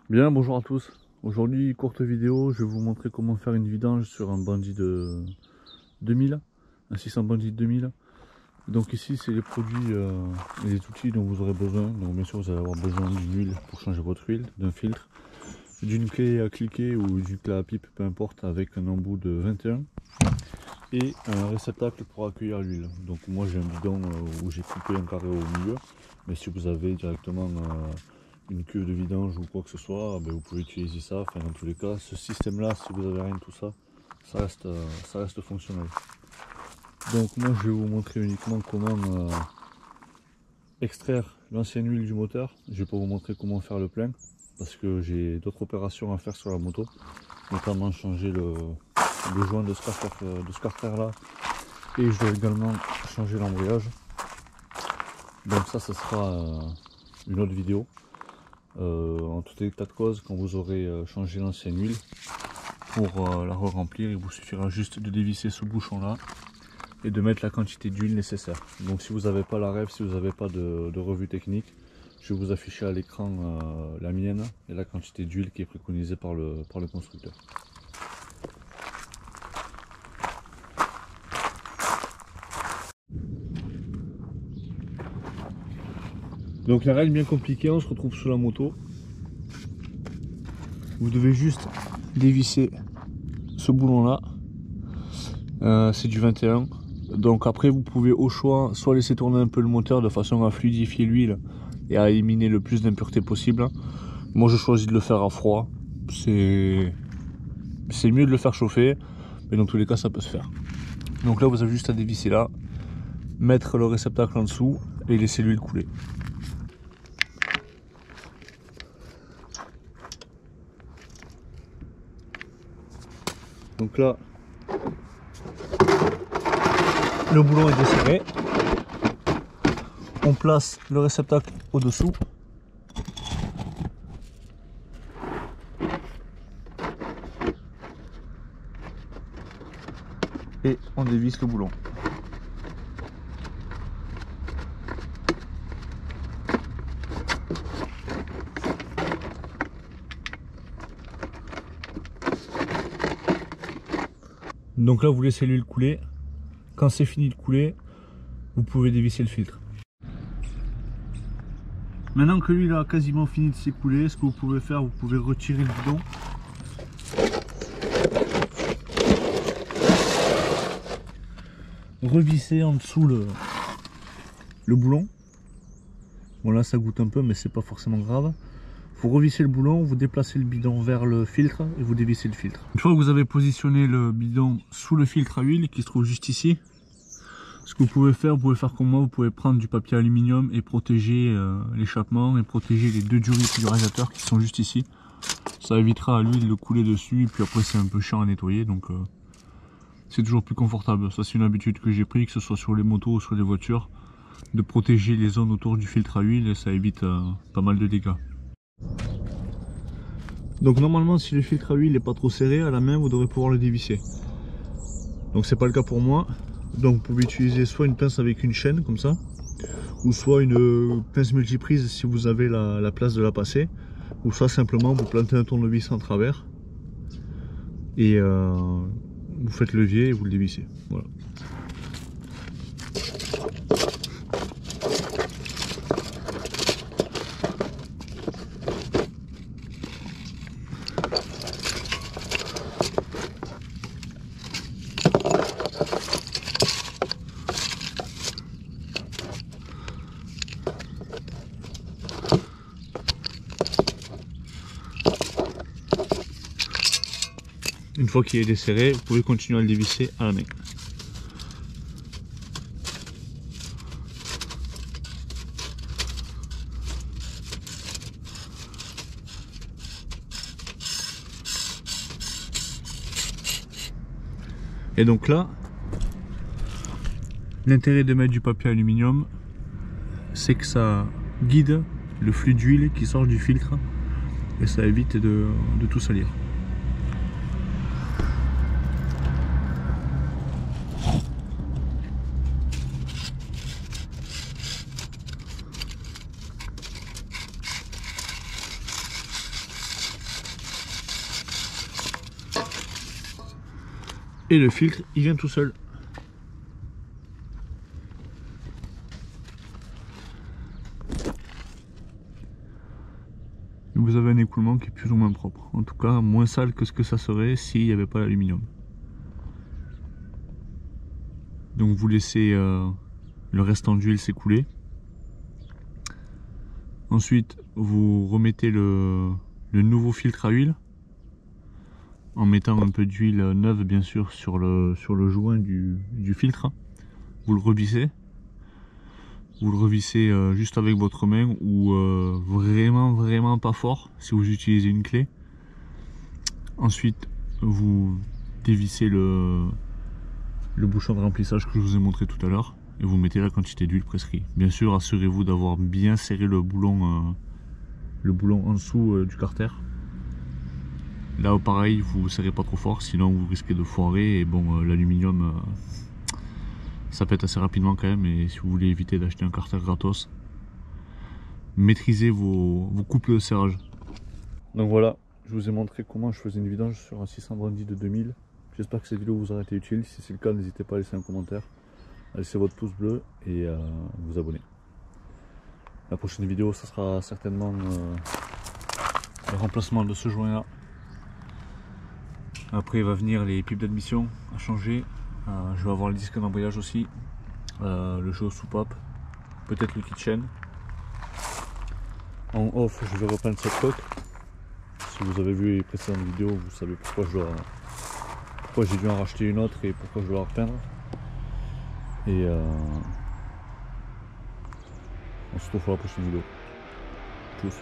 Bien, bonjour à tous. Aujourd'hui, courte vidéo, je vais vous montrer comment faire une vidange sur un Bandit de 2000, un 600 Bandit 2000. Donc ici, c'est les produits et les outils dont vous aurez besoin. Donc bien sûr, vous allez avoir besoin d'une huile pour changer votre huile, d'un filtre, d'une clé à cliquer ou d'une clé à pipe, peu importe, avec un embout de 21 et un réceptacle pour accueillir l'huile. Donc moi, j'ai un bidon où j'ai coupé un carré au milieu, mais si vous avez directement une queue de vidange ou quoi que ce soit, ben vous pouvez utiliser ça. Enfin, dans tous les cas, ce système là, si vous avez rien de tout ça, ça reste fonctionnel. Donc moi je vais vous montrer uniquement comment extraire l'ancienne huile du moteur. Je vais pas vous montrer comment faire le plein parce que j'ai d'autres opérations à faire sur la moto, notamment changer le joint de ce carter là, et je dois également changer l'embrayage. Donc ça sera une autre vidéo. En tout état de cause, quand vous aurez changé l'ancienne huile, pour la re-remplir, il vous suffira juste de dévisser ce bouchon là et de mettre la quantité d'huile nécessaire. Donc si vous n'avez pas la règle, si vous n'avez pas de revue technique, je vais vous afficher à l'écran la mienne et la quantité d'huile qui est préconisée par le constructeur. Donc la règle bien compliquée, on se retrouve sous la moto. Vous devez juste dévisser ce boulon là, c'est du 21. Donc après vous pouvez au choix soit laisser tourner un peu le moteur de façon à fluidifier l'huile et à éliminer le plus d'impuretés possible. Moi je choisis de le faire à froid, c'est mieux de le faire chauffer, mais dans tous les cas ça peut se faire. Donc là vous avez juste à dévisser là, mettre le réceptacle en dessous et laisser l'huile couler. Donc là le boulon est desserré, on place le réceptacle au dessous et on dévisse le boulon. Donc là vous laissez l'huile couler, quand c'est fini de couler, vous pouvez dévisser le filtre. Maintenant que l'huile a quasiment fini de s'écouler, ce que vous pouvez faire, vous pouvez retirer le bidon. Revisser en dessous le boulon. Bon là ça goûte un peu mais c'est pas forcément grave. Vous revisser le boulon, vous déplacez le bidon vers le filtre et vous dévissez le filtre. Une fois que vous avez positionné le bidon sous le filtre à huile qui se trouve juste ici, ce que vous pouvez faire comme moi, vous pouvez prendre du papier aluminium et protéger l'échappement et protéger les deux durites du radiateur qui sont juste ici. Ça évitera à l'huile de couler dessus et puis après c'est un peu chiant à nettoyer, donc c'est toujours plus confortable. Ça c'est une habitude que j'ai pris, que ce soit sur les motos ou sur les voitures, de protéger les zones autour du filtre à huile et ça évite pas mal de dégâts. Donc normalement si le filtre à huile n'est pas trop serré à la main, vous devrez pouvoir le dévisser. Donc c'est pas le cas pour moi. Donc vous pouvez utiliser soit une pince avec une chaîne comme ça, ou soit une pince multiprise si vous avez la place de la passer, ou soit simplement vous plantez un tournevis en travers et vous faites levier et vous le dévissez. Voilà. Une fois qu'il est desserré, vous pouvez continuer à le dévisser à la main. Et donc là, l'intérêt de mettre du papier aluminium, c'est que ça guide le flux d'huile qui sort du filtre et ça évite de tout salir. Et le filtre, il vient tout seul. Vous avez un écoulement qui est plus ou moins propre. En tout cas, moins sale que ce que ça serait s'il n'y avait pas l'aluminium. Donc vous laissez le restant d'huile s'écouler. Ensuite, vous remettez le nouveau filtre à huile en mettant un peu d'huile neuve bien sûr sur le joint du filtre. Vous le revissez. Vous le revissez juste avec votre main ou vraiment pas fort si vous utilisez une clé. Ensuite, vous dévissez le bouchon de remplissage que je vous ai montré tout à l'heure et vous mettez la quantité d'huile prescrit. Bien sûr, assurez-vous d'avoir bien serré le boulon en dessous du carter. Là, pareil, vous serrez pas trop fort, sinon vous risquez de foirer. Et bon, l'aluminium, ça pète assez rapidement quand même. Et si vous voulez éviter d'acheter un carter gratos, maîtrisez vos couples de serrage. Donc voilà, je vous ai montré comment je faisais une vidange sur un 600 Brandy de 2000. J'espère que cette vidéo vous aura été utile. Si c'est le cas, n'hésitez pas à laisser un commentaire, à laisser votre pouce bleu et à vous abonner. La prochaine vidéo, ça sera certainement le remplacement de ce joint là. Après, il va venir les pipes d'admission à changer. Je vais avoir le disque d'embrayage aussi, le jeu soupape, peut-être le kitchen. En off, je vais repeindre cette coque. Si vous avez vu les précédentes vidéos, vous savez pourquoi j'ai dû en racheter une autre et pourquoi je dois la repeindre. Et on se retrouve pour la prochaine vidéo. Tchuss.